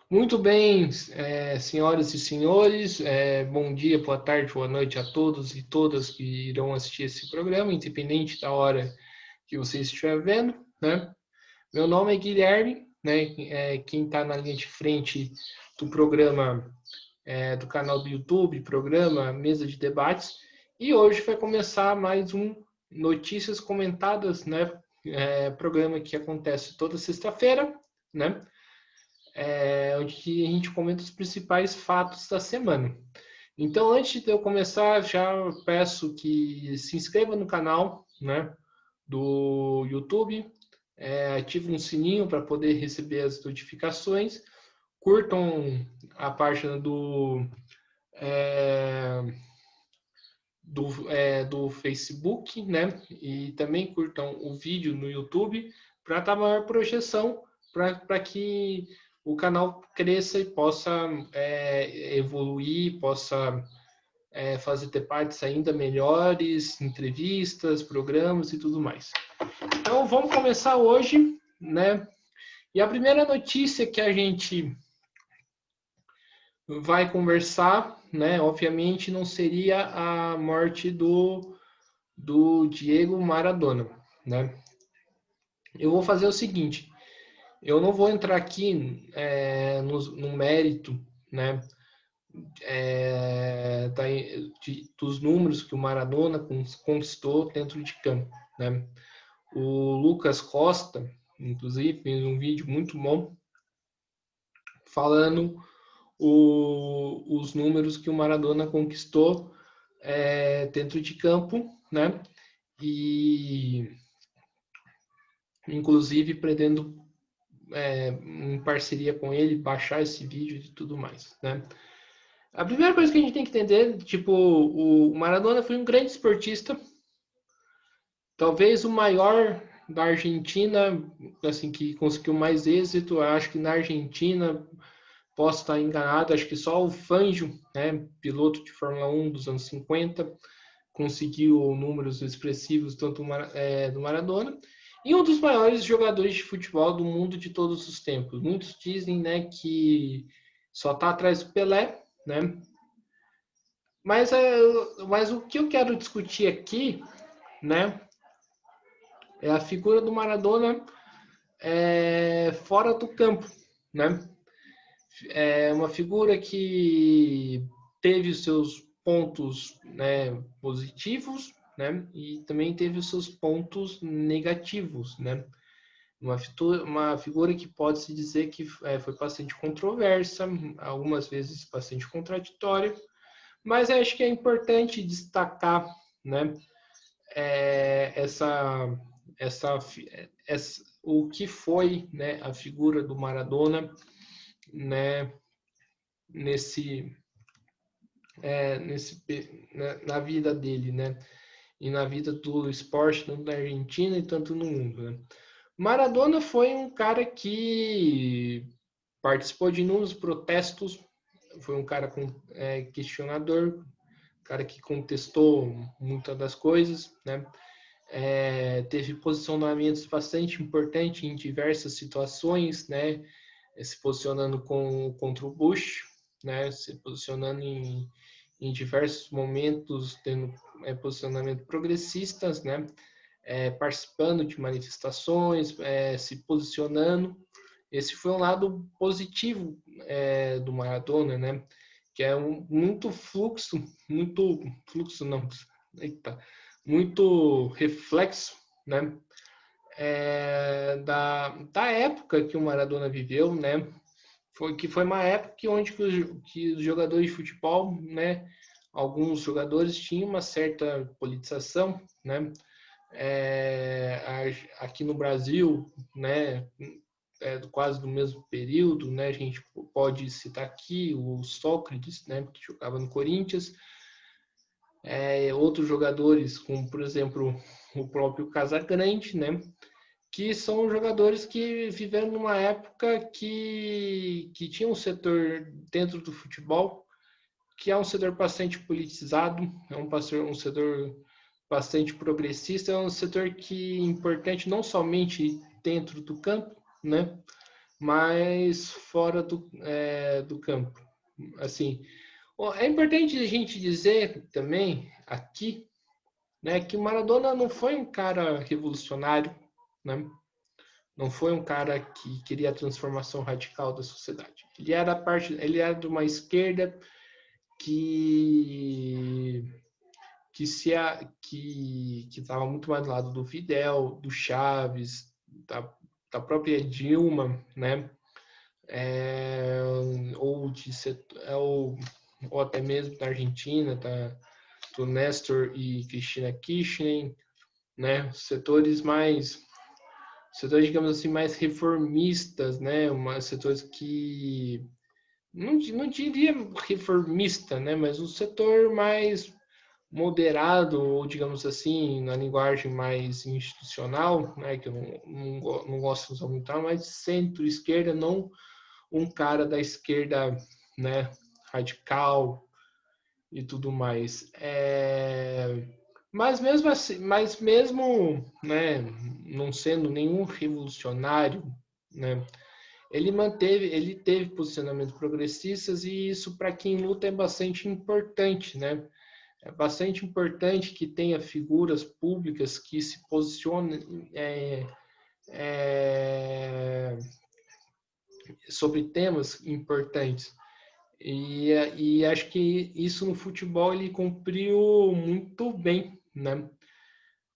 Muito bem, senhoras e senhores, bom dia, boa tarde, boa noite a todos e todas que irão assistir esse programa, independente da hora que você estiver vendo, né? Meu nome é Guilherme, né? Quem está na linha de frente do programa, do canal do YouTube, programa Mesa de Debates, e hoje vai começar mais um Notícias Comentadas, né? Programa que acontece toda sexta-feira, né? Onde a gente comenta os principais fatos da semana. Então, antes de eu começar, já peço que se inscreva no canal, né, do YouTube, ative um sininho para poder receber as notificações, curtam a página é, do Facebook, né, e também curtam o vídeo no YouTube para dar maior projeção, para que o canal cresça e possa evoluir, possa fazer debates ainda melhores, entrevistas, programas e tudo mais. Então vamos começar hoje, né? E a primeira notícia que a gente vai conversar, né? Obviamente não seria a morte do Diego Maradona, né? Eu vou fazer o seguinte, eu não vou entrar aqui no mérito, né? Dos números que o Maradona conquistou dentro de campo, né? O Lucas Costa, inclusive, fez um vídeo muito bom falando os números que o Maradona conquistou dentro de campo, né? E inclusive pretendo em parceria com ele baixar esse vídeo e tudo mais, né? A primeira coisa que a gente tem que entender, tipo, o Maradona foi um grande esportista, talvez o maior da Argentina, assim, que conseguiu mais êxito. Eu acho que na Argentina, posso estar enganado, acho que só o Fangio, né, piloto de Fórmula 1 dos anos 50, conseguiu números expressivos tanto do Maradona. E um dos maiores jogadores de futebol do mundo de todos os tempos. Muitos dizem, né, que só está atrás do Pelé, né? Mas o que eu quero discutir aqui, né, é a figura do Maradona fora do campo, né? É uma figura que teve os seus pontos, né, positivos, né, e também teve os seus pontos negativos, né? Uma figura que pode-se dizer que foi bastante controversa, algumas vezes bastante contraditória, mas acho que é importante destacar, né, essa, o que foi, né, a figura do Maradona, né, nesse, nesse na vida dele, né, e na vida do esporte tanto na Argentina e tanto no mundo, né? Maradona foi um cara que participou de inúmeros protestos, foi um cara questionador, cara que contestou muitas das coisas, né? Teve posicionamentos bastante importantes em diversas situações, né? Se posicionando contra o Bush, né? Se posicionando em diversos momentos, tendo posicionamento progressistas, né? Participando de manifestações, se posicionando. Esse foi um lado positivo do Maradona, né? Que é muito fluxo não, eita, muito reflexo, né? Da época que o Maradona viveu, né? Foi uma época onde que os jogadores de futebol, né? Alguns jogadores tinham uma certa politização, né? Aqui no Brasil, né? Quase do mesmo período, né? A gente pode citar aqui o Sócrates, né? Que jogava no Corinthians, outros jogadores, como por exemplo o próprio Casagrande, né? Que são jogadores que viveram numa época que tinha um setor dentro do futebol que é um setor bastante politizado, é um setor bastante progressista, é um setor que é importante não somente dentro do campo, né? mas fora do campo. Assim, é importante a gente dizer também aqui, né, que o Maradona não foi um cara revolucionário, né? Não foi um cara que queria a transformação radical da sociedade. Ele era de uma esquerda que que estava muito mais do lado do Fidel, do Chaves, da própria Dilma, né? É, ou, de, ou, ou até mesmo da Argentina, do Néstor e Cristina Kirchner, né? Setores, digamos assim, mais reformistas, né? Setores que não diria reformista, né? Mas um setor mais moderado, ou digamos assim, na linguagem mais institucional, né? Que eu não gosto de usar muito, mas centro-esquerda, não um cara da esquerda, né? Radical e tudo mais. Mas mesmo assim, né, não sendo nenhum revolucionário, né, ele teve posicionamentos progressistas e isso para quem luta é bastante importante, né? É bastante importante que tenha figuras públicas que se posicionem é, sobre temas importantes. E acho que isso no futebol ele cumpriu muito bem, né?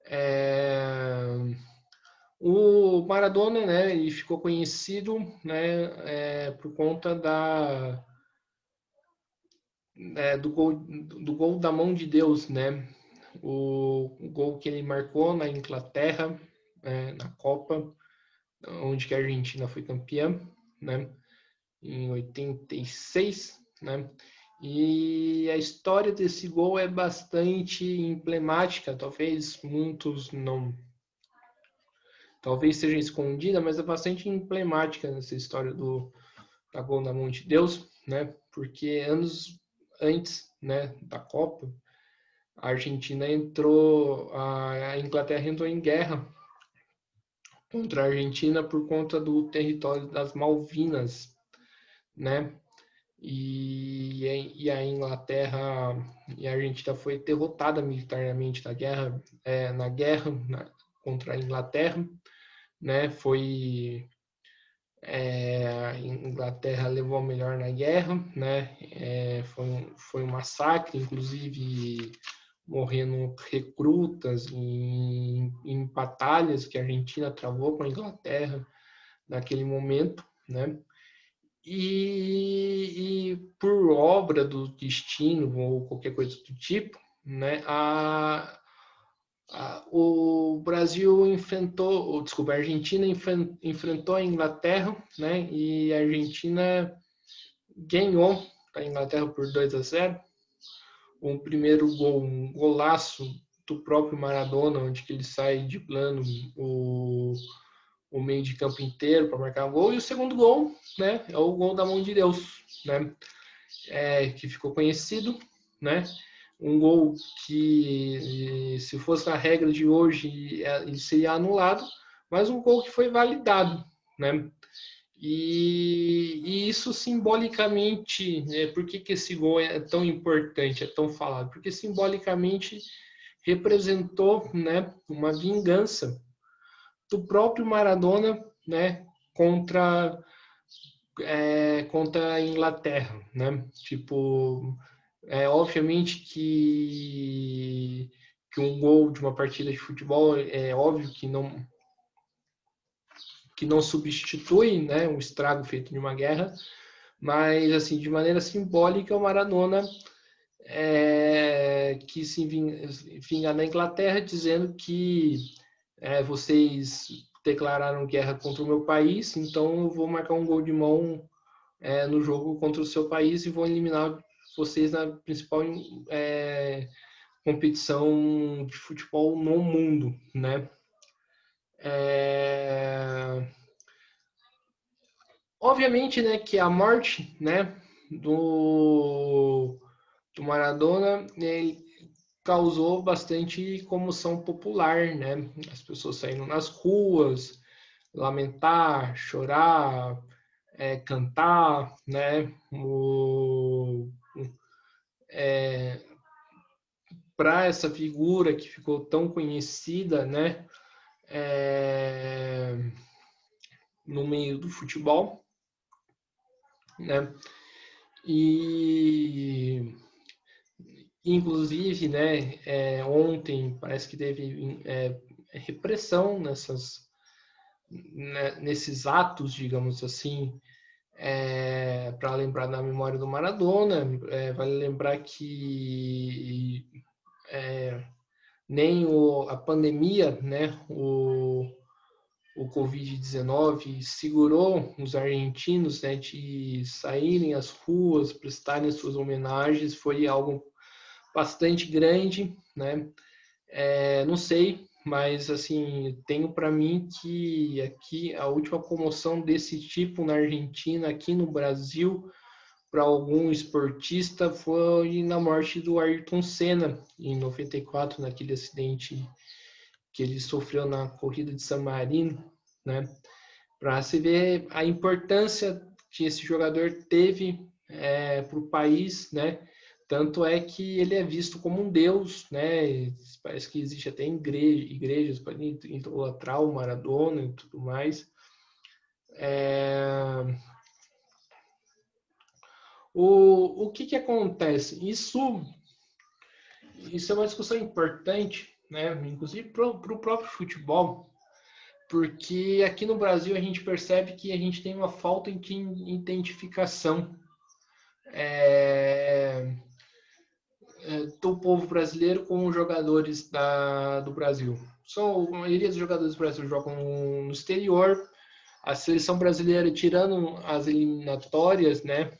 É, o Maradona, né, ele ficou conhecido, né, por conta do gol da mão de Deus, né? O gol que ele marcou na Inglaterra, na Copa, onde que a Argentina foi campeã, né? Em 86, né? E a história desse gol é bastante emblemática, talvez muitos não, talvez seja escondida, mas é bastante emblemática nessa história da gol na mão de Deus, né? Porque anos antes, né, da Copa, a Argentina a Inglaterra entrou em guerra contra a Argentina por conta do território das Malvinas, né? E a Inglaterra e a Argentina foi derrotada militarmente na guerra contra a Inglaterra, né? A Inglaterra levou a melhor na guerra, né? Foi um massacre, inclusive morrendo recrutas em batalhas que a Argentina travou com a Inglaterra naquele momento, né? E por obra do destino ou qualquer coisa do tipo, né? O Brasil a Argentina enfrentou a Inglaterra, né? E a Argentina ganhou a Inglaterra por 2-0. Um primeiro gol, um golaço do próprio Maradona, onde que ele sai de plano o meio de campo inteiro para marcar um gol. E o segundo gol, né, é o gol da mão de Deus, né, que ficou conhecido, né, um gol que, se fosse a regra de hoje, ele seria anulado, mas um gol que foi validado, né. E isso simbolicamente, por que esse gol é tão importante, é tão falado? Porque simbolicamente representou, né, uma vingança do próprio Maradona, né, contra a Inglaterra, né? Tipo, obviamente que um gol de uma partida de futebol é óbvio que não substitui, né, um estrago feito de uma guerra, mas assim de maneira simbólica o Maradona que se vinga na Inglaterra dizendo que vocês declararam guerra contra o meu país, então eu vou marcar um gol de mão no jogo contra o seu país e vou eliminar vocês na principal competição de futebol no mundo, né? Obviamente, né, que a morte, né, do Maradona, causou bastante comoção popular, né? As pessoas saíram nas ruas, lamentar, chorar, cantar, né? Para essa figura que ficou tão conhecida, né? No meio do futebol, né? E inclusive, né? Ontem parece que teve repressão nesses atos, digamos assim, para lembrar da memória do Maradona. Vale lembrar que nem a pandemia, né, o Covid-19 segurou os argentinos, né, de saírem às ruas, prestarem suas homenagens. Foi algo bastante grande, né? Não sei, mas assim, tenho para mim que aqui a última comoção desse tipo na Argentina, aqui no Brasil, para algum esportista, foi na morte do Ayrton Senna, em 94, naquele acidente que ele sofreu na corrida de San Marino, né? Para se ver a importância que esse jogador teve para o país, né? Tanto é que ele é visto como um deus, né? Parece que existe até igrejas para idolatrar o Maradona e tudo mais. O que acontece? Isso é uma discussão importante, né? Inclusive para o próprio futebol, porque aqui no Brasil a gente percebe que a gente tem uma falta de identificação do povo brasileiro com os jogadores do Brasil. A maioria dos jogadores do Brasil jogam no exterior. A seleção brasileira, tirando as eliminatórias, né,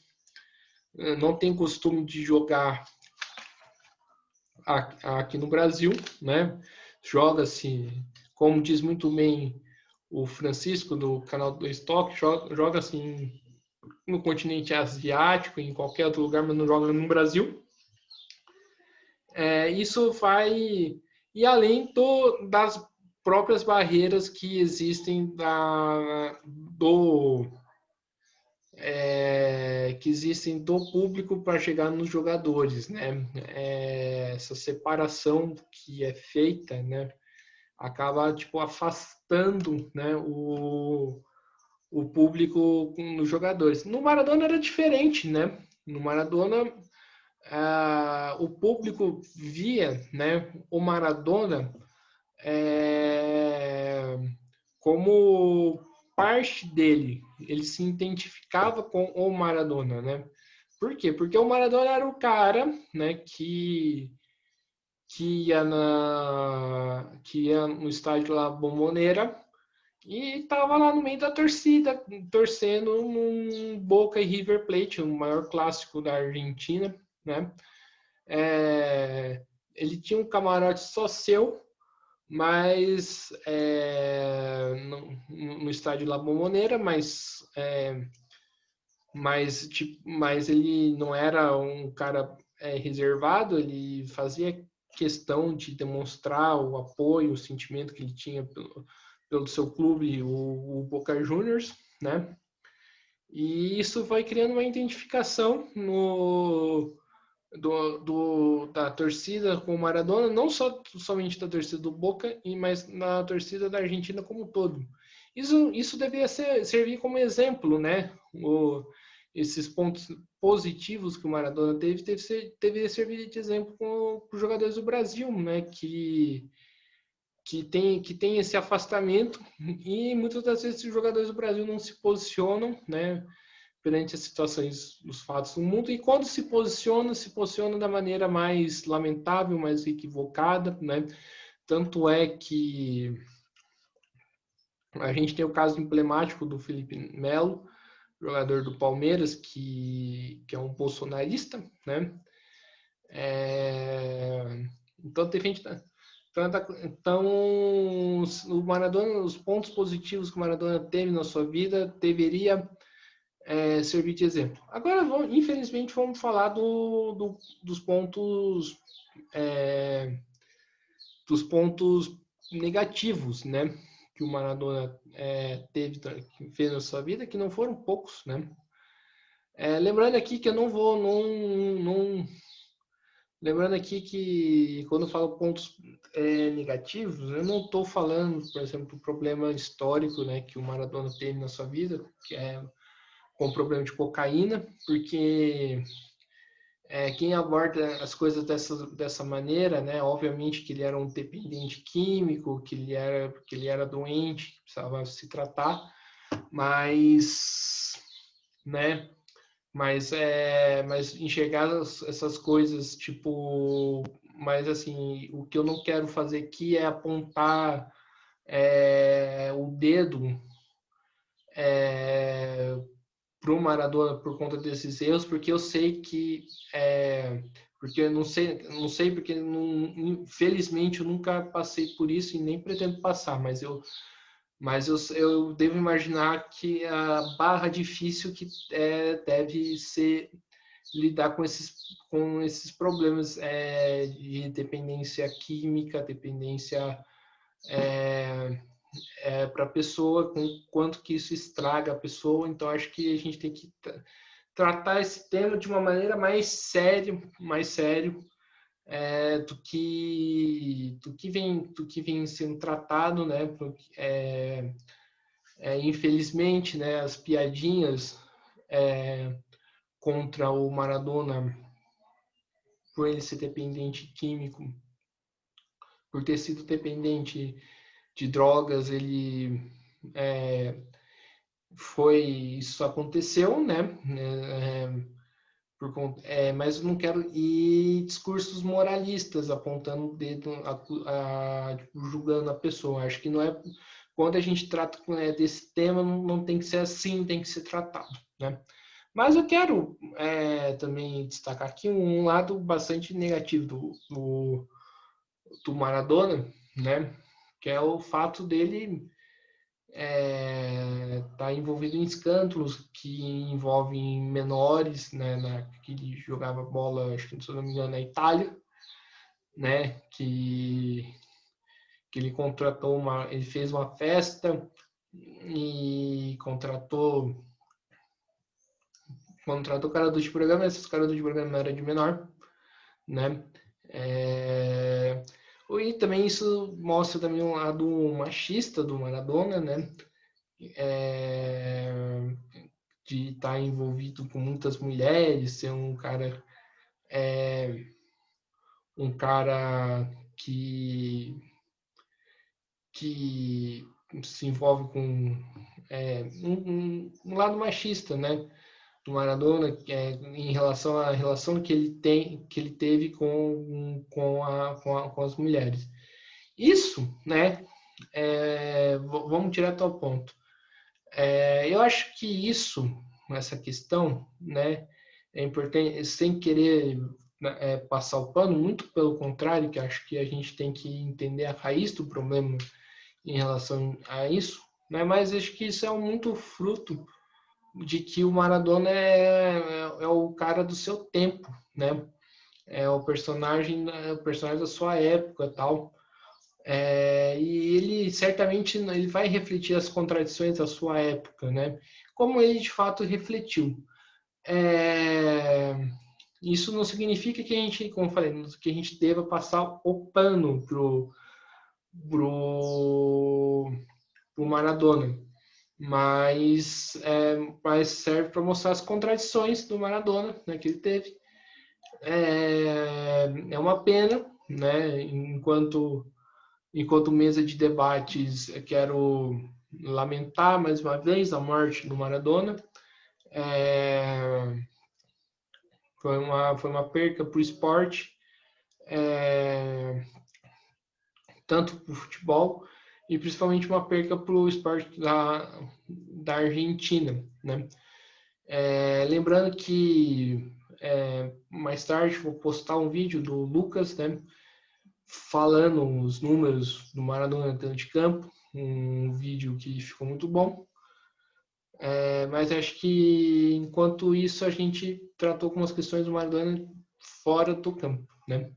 não tem costume de jogar aqui no Brasil, né? Joga-se, como diz muito bem o Francisco do canal do Estoque, joga-se no continente asiático, em qualquer outro lugar, mas não joga no Brasil. Isso vai e além das próprias barreiras que existem do público para chegar nos jogadores, né? Essa separação que é feita, né? Acaba tipo afastando, né? O público nos jogadores. No Maradona era diferente, né? No Maradona o público via, né, o Maradona como parte dele. Ele se identificava com o Maradona, né? Por quê? Porque o Maradona era o cara, né, que ia no estádio lá Bombonera e estava lá no meio da torcida, torcendo num Boca e River Plate, o maior clássico da Argentina, né? Ele tinha um camarote só seu, mas no estádio La Bombonera, mas ele não era um cara reservado, ele fazia questão de demonstrar o apoio, o sentimento que ele tinha pelo seu clube, o Boca Juniors, né? E isso vai criando uma identificação da torcida com o Maradona, não somente da torcida do Boca, mas na torcida da Argentina como um todo. Isso deveria servir como exemplo, né? Esses pontos positivos que o Maradona deveria servir de exemplo para os jogadores do Brasil, né? Que tem esse afastamento e muitas das vezes os jogadores do Brasil não se posicionam, né? Perante as situações, os fatos do mundo, e quando se posiciona da maneira mais lamentável, mais equivocada, né? Tanto é que a gente tem o caso emblemático do Felipe Melo, jogador do Palmeiras, que é um bolsonarista, né? Então, o Maradona, os pontos positivos que o Maradona teve na sua vida deveria servir de exemplo. Agora, infelizmente, vamos falar dos pontos negativos, né, que o Maradona fez na sua vida, que não foram poucos, né? Lembrando aqui que eu não vou, lembrando aqui que quando eu falo pontos negativos, eu não estou falando, por exemplo, do problema histórico, né, que o Maradona teve na sua vida, que é com o problema de cocaína, porque quem aborda as coisas dessa maneira, né, obviamente que ele era um dependente químico, que ele era doente, que precisava se tratar, mas, né, mas enxergar essas coisas, tipo, mas assim, o que eu não quero fazer aqui é apontar o dedo para o Maradona por conta desses erros, porque eu sei que porque eu não sei porque infelizmente eu nunca passei por isso e nem pretendo passar, eu devo imaginar que a barra difícil que deve ser lidar com esses problemas de dependência química, dependência para a pessoa, com quanto que isso estraga a pessoa. Então, acho que a gente tem que tratar esse tema de uma maneira mais sério do que vem sendo tratado, né? Infelizmente, né, as piadinhas contra o Maradona por ele ser dependente químico, por ter sido dependente de drogas, isso aconteceu, né? Mas eu não quero ir discursos moralistas apontando o dedo, tipo, julgando a pessoa. Acho que não é quando a gente trata desse tema, não tem que ser assim, tem que ser tratado, né? Mas eu quero também destacar aqui um lado bastante negativo do Maradona, né? Que é o fato dele tá envolvido em escândalos que envolvem menores, né? Que ele jogava bola, acho que se não me engano, na Itália, né? Que ele ele fez uma festa e contratou carador de programa, esses caradores de programa eram de menor, né? E também isso mostra também um lado machista do Maradona, né? De estar envolvido com muitas mulheres, ser um cara que se envolve com um lado machista, né? Do Maradona, em relação à relação que ele teve com as mulheres. Isso, né? Vamos direto ao ponto. Eu acho que essa questão, né, é importante, sem querer passar o pano, muito pelo contrário, que acho que a gente tem que entender a raiz do problema em relação a isso, né, mas acho que isso é muito fruto de que o Maradona é o cara do seu tempo, né? É o personagem da sua época, tal. E ele certamente ele vai refletir as contradições da sua época, né? Como ele de fato refletiu. Isso não significa que a gente, como eu falei, que a gente deva passar o pano pro Maradona, mas serve para mostrar as contradições do Maradona, né, que ele teve. É uma pena, né? Enquanto mesa de debates, eu quero lamentar mais uma vez a morte do Maradona. Foi uma perca para o esporte, tanto para o futebol, e principalmente uma perca para o esporte da Argentina, né? Lembrando que mais tarde vou postar um vídeo do Lucas, né, falando os números do Maradona dentro de campo, um vídeo que ficou muito bom. Mas acho que enquanto isso a gente tratou algumas questões do Maradona fora do campo, né?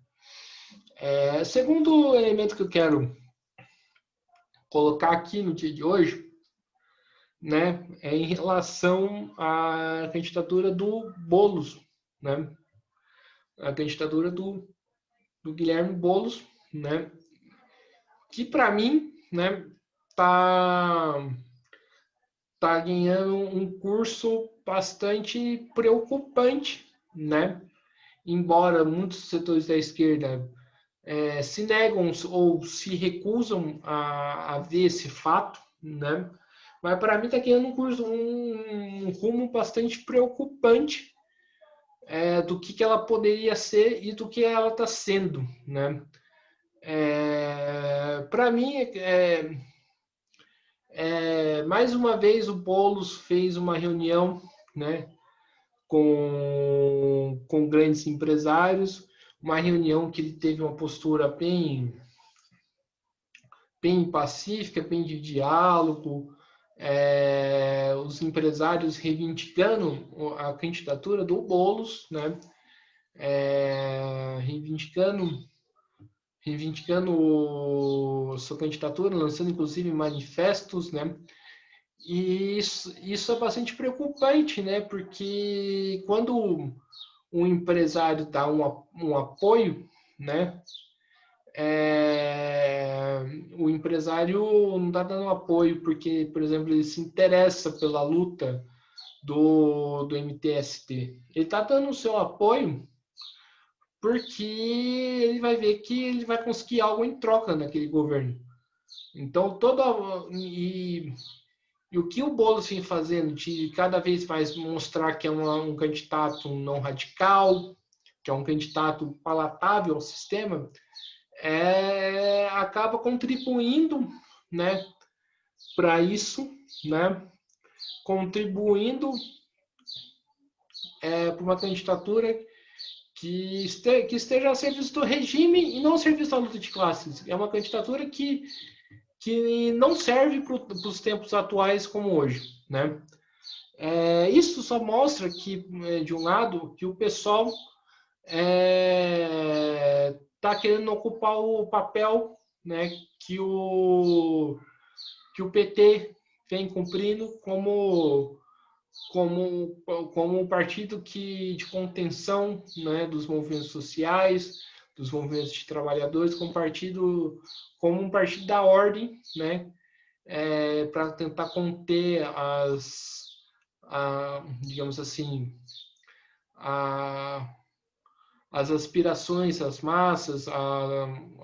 Segundo elemento que eu quero colocar aqui no dia de hoje, né, é em relação à candidatura do Boulos, né, a candidatura do Guilherme Boulos, né, que para mim, né, tá tá ganhando um curso bastante preocupante, né? Embora muitos setores da esquerda se negam ou se recusam a ver esse fato, né? Mas para mim está ganhando um rumo bastante preocupante do que ela poderia ser e do que ela está sendo, né? Para mim, mais uma vez o Boulos fez uma reunião, né, com grandes empresários, uma reunião que ele teve uma postura bem pacífica, bem de diálogo, os empresários reivindicando a candidatura do Boulos, né, reivindicando sua candidatura, lançando inclusive manifestos, né? E isso é bastante preocupante, né? Porque quando um empresário dá um apoio, né? O empresário não está dando apoio porque, por exemplo, ele se interessa pela luta do MTST. Ele está dando o seu apoio porque ele vai ver que ele vai conseguir algo em troca naquele governo. Então, e o que o Boulos vem fazendo de cada vez mais mostrar que é um candidato não radical, que é um candidato palatável ao sistema, acaba contribuindo, né, para isso, né, contribuindo para uma candidatura que esteja a serviço do regime e não a serviço da luta de classes. É uma candidatura que não serve para os tempos atuais como hoje, né? Isso só mostra que, de um lado, que o pessoal está querendo ocupar o papel, né, que o PT vem cumprindo como um partido de contenção, né, dos movimentos sociais, dos movimentos de trabalhadores, como um partido da ordem, né, para tentar conter digamos assim, as aspirações das massas,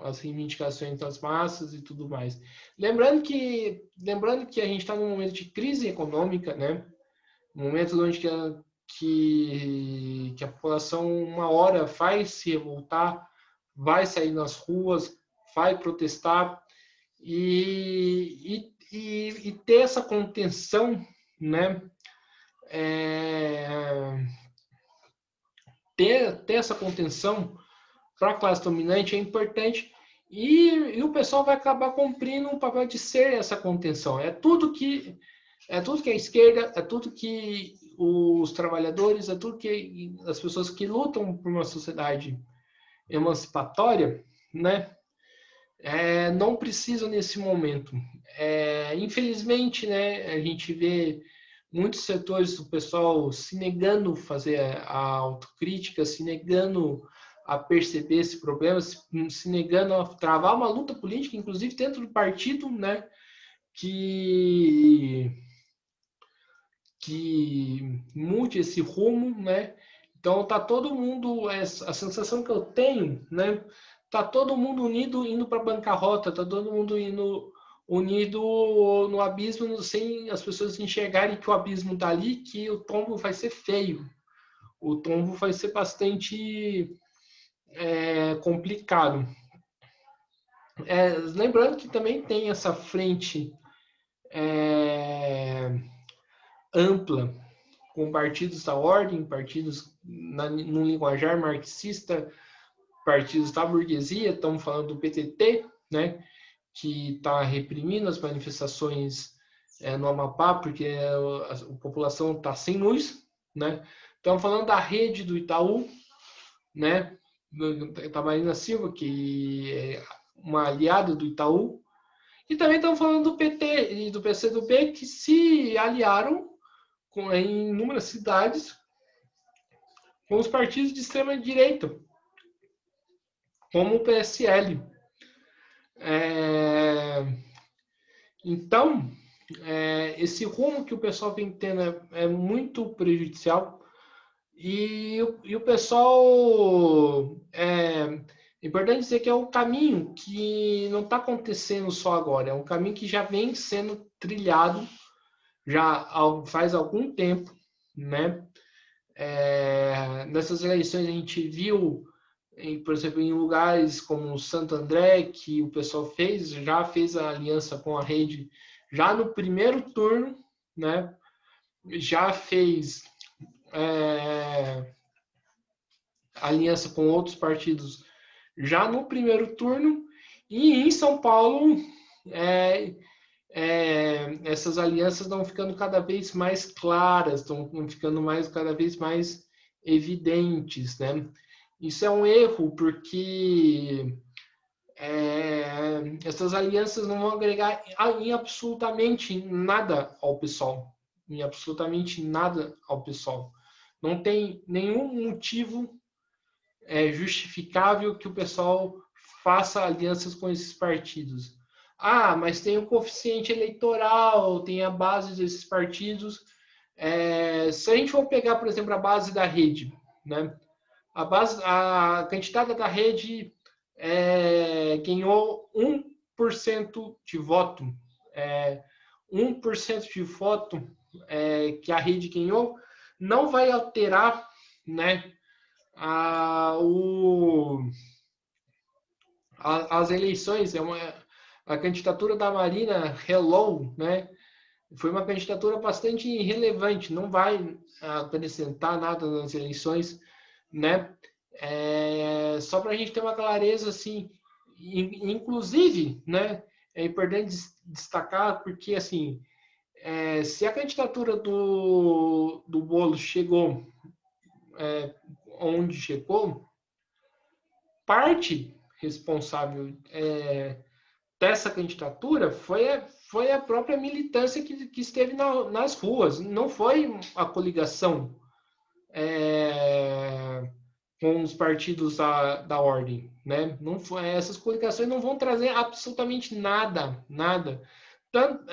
as reivindicações das massas e tudo mais. Lembrando que a gente está num momento de crise econômica, né? Um momento onde que a população uma hora vai se revoltar, vai sair nas ruas, vai protestar e ter essa contenção, né? Ter essa contenção para a classe dominante é importante e o pessoal vai acabar cumprindo o papel de ser essa contenção. É tudo que a esquerda, é tudo que os trabalhadores, é tudo que as pessoas que lutam por uma sociedade emancipatória, né, não precisam nesse momento. Infelizmente, né, a gente vê muitos setores do pessoal se negando a fazer a autocrítica, se negando a perceber esse problema, se negando a travar uma luta política, inclusive dentro do partido, né, que mude esse rumo, né? Então tá todo mundo, a sensação que eu tenho, né? Tá todo mundo unido indo para bancarrota, tá todo mundo unido no abismo sem as pessoas enxergarem que o abismo tá ali, que o tombo vai ser feio. O tombo vai ser bastante complicado. Lembrando que também tem essa frente ampla com partidos da ordem, partidos no linguajar marxista, partidos da burguesia, estamos falando do PTT, né, que está reprimindo as manifestações no Amapá, porque a população está sem luz, né? Estamos falando da rede do Itaú, né, da Marina Silva, que é uma aliada do Itaú, E também estamos falando do PT e do PCdoB, que se aliaram em inúmeras cidades com os partidos de extrema-direita, como o PSL. Então, esse rumo que o pessoal vem tendo é muito prejudicial. E o pessoal, é importante dizer que é um caminho que não está acontecendo só agora, é um caminho que já vem sendo trilhado já faz algum tempo, né? Nessas eleições a gente viu, por exemplo, em lugares como Santo André, que o pessoal já fez a aliança com a rede já no primeiro turno, né? Já fez aliança com outros partidos já no primeiro turno, e em São Paulo essas alianças estão ficando cada vez mais claras, estão ficando cada vez mais evidentes, né? Isso é um erro porque essas alianças não vão agregar em absolutamente nada ao pessoal, em absolutamente nada ao pessoal. Não tem nenhum motivo justificável que o pessoal faça alianças com esses partidos. Ah, mas tem o coeficiente eleitoral, tem a base desses partidos. Se a gente for pegar, por exemplo, a base da rede, né? A candidata da rede ganhou 1% de voto. 1% de voto que a rede ganhou não vai alterar, né, as eleições. A candidatura da Marina Hello, né, foi uma candidatura bastante irrelevante, não vai acrescentar nada nas eleições, né? Só para a gente ter uma clareza, assim, inclusive, né, é importante destacar porque, assim, se a candidatura do Boulos chegou onde chegou, parte responsável dessa candidatura foi a própria militância que esteve nas ruas, não foi a coligação com os partidos da ordem, né? Não foi, essas coligações não vão trazer absolutamente nada, nada, tanto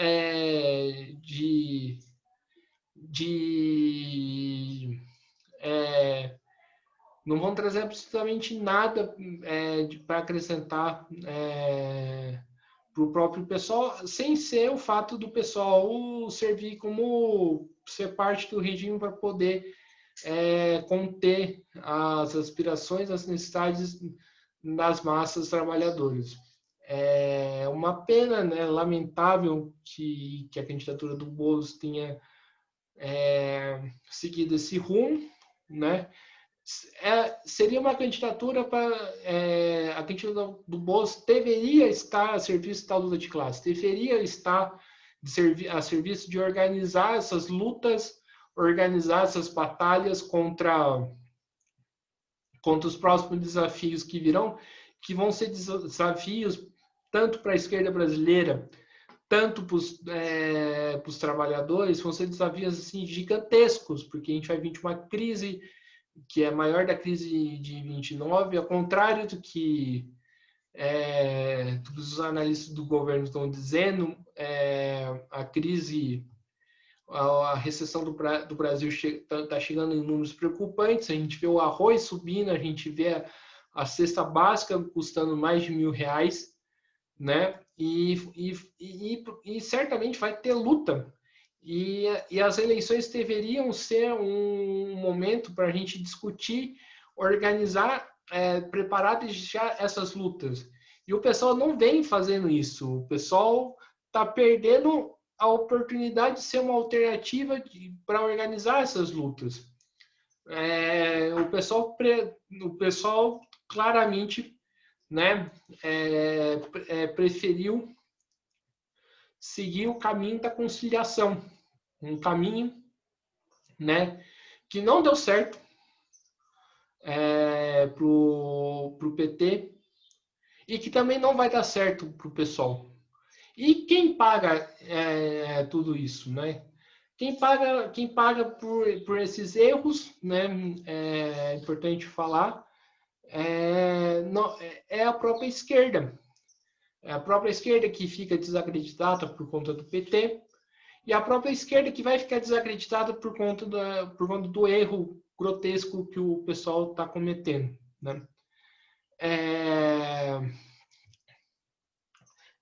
não vão trazer absolutamente nada para acrescentar para o próprio pessoal, sem ser o fato do pessoal servir como ser parte do regime para poder conter as aspirações, as necessidades das massas trabalhadoras. É uma pena, né, lamentável que a candidatura do Boulos tenha seguido esse rumo, né? Seria uma candidatura para a candidatura do Boulos deveria estar a serviço da luta de classe, deveria estar a serviço de organizar essas lutas, organizar essas batalhas contra os próximos desafios que virão, que vão ser desafios tanto para a esquerda brasileira, tanto para os trabalhadores, vão ser desafios assim, gigantescos, porque a gente vai vir de uma crise que é maior da crise de 29, ao contrário do que os analistas do governo estão dizendo, a crise, a recessão do Brasil está chegando em números preocupantes. A gente vê o arroz subindo, a gente vê a cesta básica custando mais de R$ 1.000, né? E certamente vai ter luta. E as eleições deveriam ser um momento para a gente discutir, organizar, preparar já essas lutas. E o pessoal não vem fazendo isso. O pessoal está perdendo a oportunidade de ser uma alternativa para organizar essas lutas. O pessoal claramente, né, preferiu seguir o caminho da conciliação, um caminho, né, que não deu certo para o PT e que também não vai dar certo para o pessoal. E quem paga tudo isso, né? Quem paga por esses erros, né? É importante falar, é a própria esquerda. É a própria esquerda que fica desacreditada por conta do PT e a própria esquerda que vai ficar desacreditada por conta do erro grotesco que o pessoal está cometendo, né? É,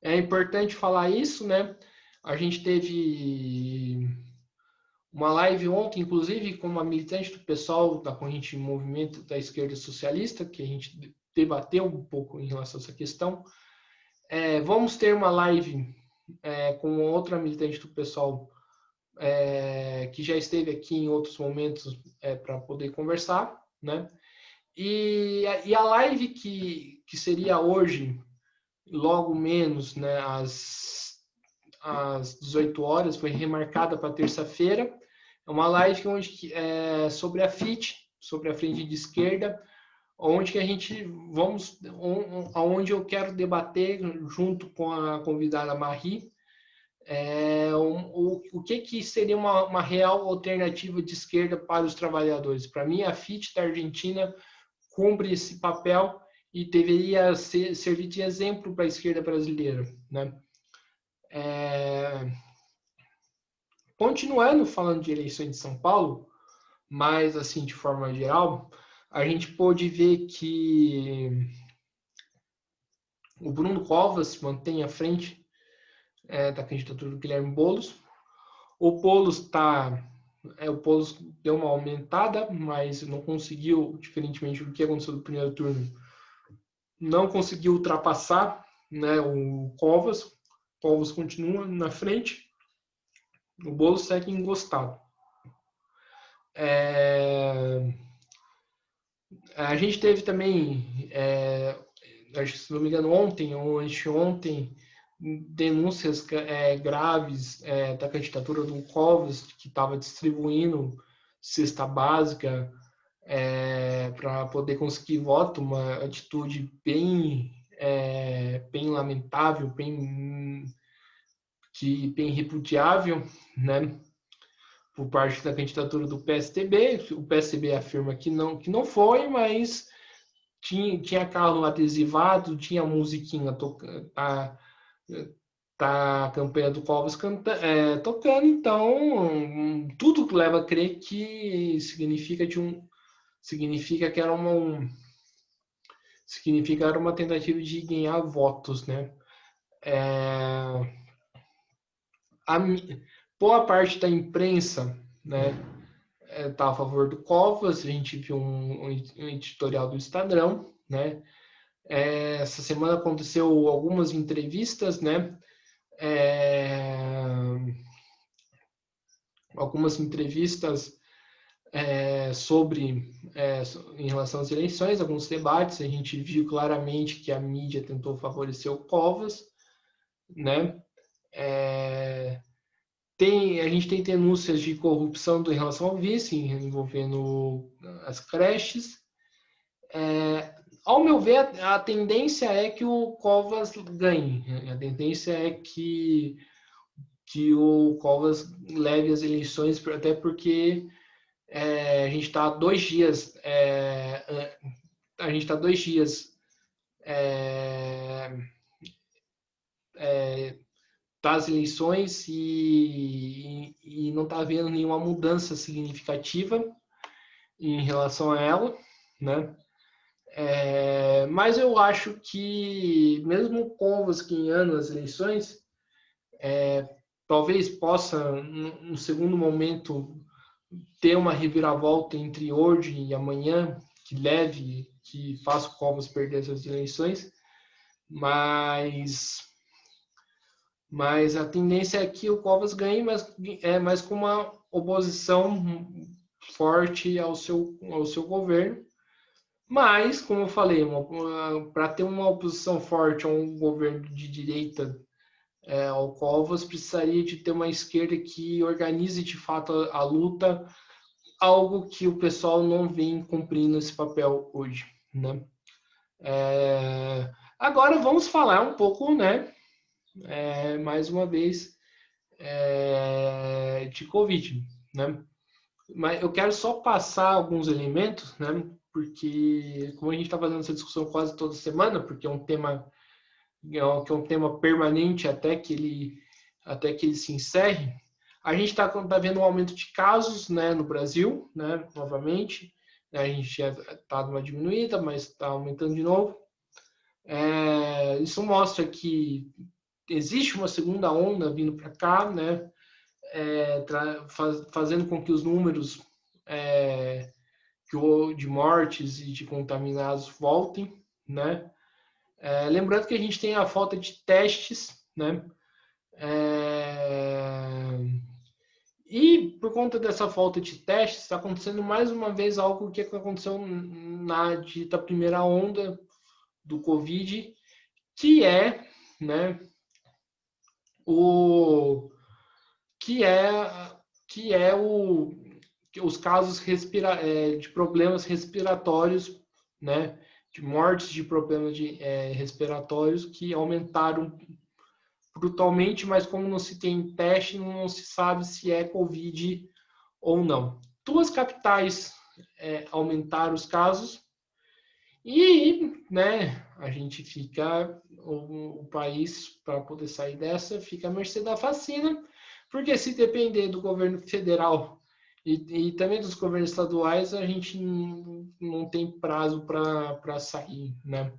é importante falar isso, né? A gente teve uma live ontem, inclusive, com uma militante do pessoal da corrente Movimento da Esquerda Socialista, que a gente debateu um pouco em relação a essa questão. Vamos ter uma live com outra militante do pessoal que já esteve aqui em outros momentos para poder conversar, né? E a live que seria hoje, logo menos, né, às 18 horas, foi remarcada para terça-feira. É uma live sobre a FIT, sobre a Frente de Esquerda, onde que a gente onde eu quero debater junto com a convidada Marie o que seria uma real alternativa de esquerda para os trabalhadores. Para mim, a FIT da Argentina cumpre esse papel e deveria servir de exemplo para a esquerda brasileira, né? Continuando falando de eleições de São Paulo, mas assim de forma geral, a gente pôde ver que o Bruno Covas mantém à frente da candidatura do Guilherme Boulos. O Boulos deu uma aumentada, mas não conseguiu, diferentemente do que aconteceu no primeiro turno, não conseguiu ultrapassar, né, o Covas. O Covas continua na frente, o Boulos segue encostado. A gente teve também, se não me engano, ontem ou anteontem, denúncias graves da candidatura do Covas, que estava distribuindo cesta básica para poder conseguir voto, uma atitude bem lamentável, bem repudiável, né, por parte da candidatura do PSDB. O PSDB afirma que não foi, mas tinha carro adesivado, tinha musiquinha tocando, tá a campanha do Covas tocando, então tudo leva a crer que significa que era uma tentativa de ganhar votos, né? Boa parte da imprensa, né, tá a favor do Covas. A gente viu um editorial do Estadão, né? Essa semana aconteceu algumas entrevistas, né? Algumas entrevistas em relação às eleições, alguns debates. A gente viu claramente que a mídia tentou favorecer o Covas, né? A gente tem denúncias de corrupção em relação ao vice, envolvendo as creches. Ao meu ver, a tendência é que o Covas ganhe. A tendência é que o Covas leve as eleições, até porque a gente está 2 dias. A gente está 2 dias das eleições e não está havendo nenhuma mudança significativa em relação a ela, né? Mas eu acho que mesmo o Covas ganhando as eleições, talvez possa, no segundo momento, ter uma reviravolta entre hoje e amanhã que faça o Covas perder essas eleições, mas a tendência é que o Covas ganhe, mas com uma oposição forte ao seu governo. Mas, como eu falei, para ter uma oposição forte a um governo de direita ao Covas, precisaria de ter uma esquerda que organize de fato a luta, algo que o pessoal não vem cumprindo esse papel hoje, né? Agora vamos falar um pouco, né, mais uma vez, de Covid, né? Mas eu quero só passar alguns elementos, né? Porque como a gente está fazendo essa discussão quase toda semana, porque é um tema permanente até que ele se encerre, a gente está vendo um aumento de casos, né, no Brasil, né, novamente. A gente já está numa diminuída, mas está aumentando de novo. Isso mostra que existe uma segunda onda vindo para cá, né, fazendo com que os números de mortes e de contaminados voltem, né? Lembrando que a gente tem a falta de testes, né? E por conta dessa falta de testes, está acontecendo mais uma vez algo que aconteceu na dita primeira onda do Covid, que é, né, o que é os casos de problemas respiratórios, né, de mortes de problemas respiratórios que aumentaram brutalmente, mas como não se tem teste, não se sabe se é Covid ou não. 2 capitais aumentaram os casos e, né, a gente fica, o país, para poder sair dessa, fica à mercê da vacina, porque se depender do governo federal e também dos governos estaduais, a gente não tem prazo para sair, né?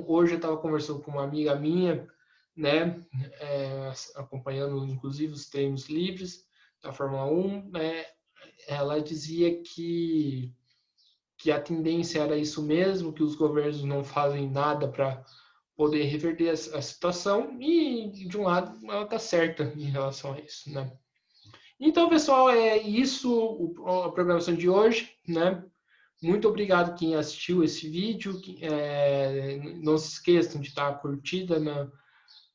Hoje eu estava conversando com uma amiga minha, né, acompanhando inclusive os treinos livres da Fórmula 1, né, ela dizia que a tendência era isso mesmo, que os governos não fazem nada para poder reverter a situação, e de um lado ela está certa em relação a isso, né. Então, pessoal, é isso a programação de hoje, né? Muito obrigado quem assistiu esse vídeo. Não se esqueçam de dar a curtida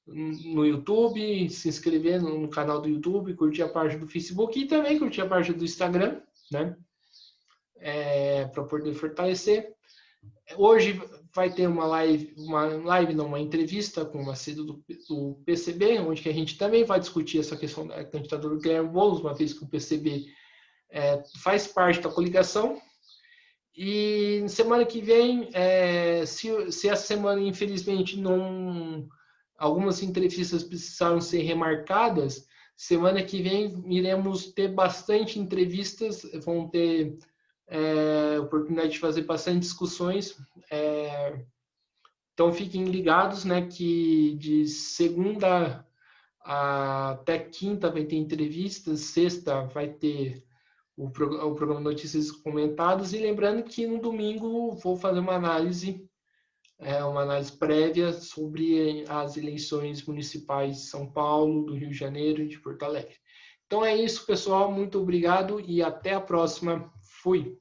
no YouTube, se inscrever no canal do YouTube, curtir a página do Facebook e também curtir a página do Instagram, né? Para poder fortalecer. Hoje vai ter uma entrevista com uma cedo do PCB, onde que a gente também vai discutir essa questão da candidatura do Guilherme Boulos, uma vez que o PCB faz parte da coligação. E semana que vem, se essa semana, infelizmente, não, algumas entrevistas precisaram ser remarcadas, semana que vem iremos ter bastante entrevistas, vão ter oportunidade de fazer bastante discussões. Então fiquem ligados, né, que de segunda até quinta vai ter entrevistas, sexta vai ter o programa Notícias Comentadas, e lembrando que no domingo vou fazer uma análise prévia sobre as eleições municipais de São Paulo, do Rio de Janeiro e de Porto Alegre. Então é isso, pessoal. Muito obrigado e até a próxima. Fui!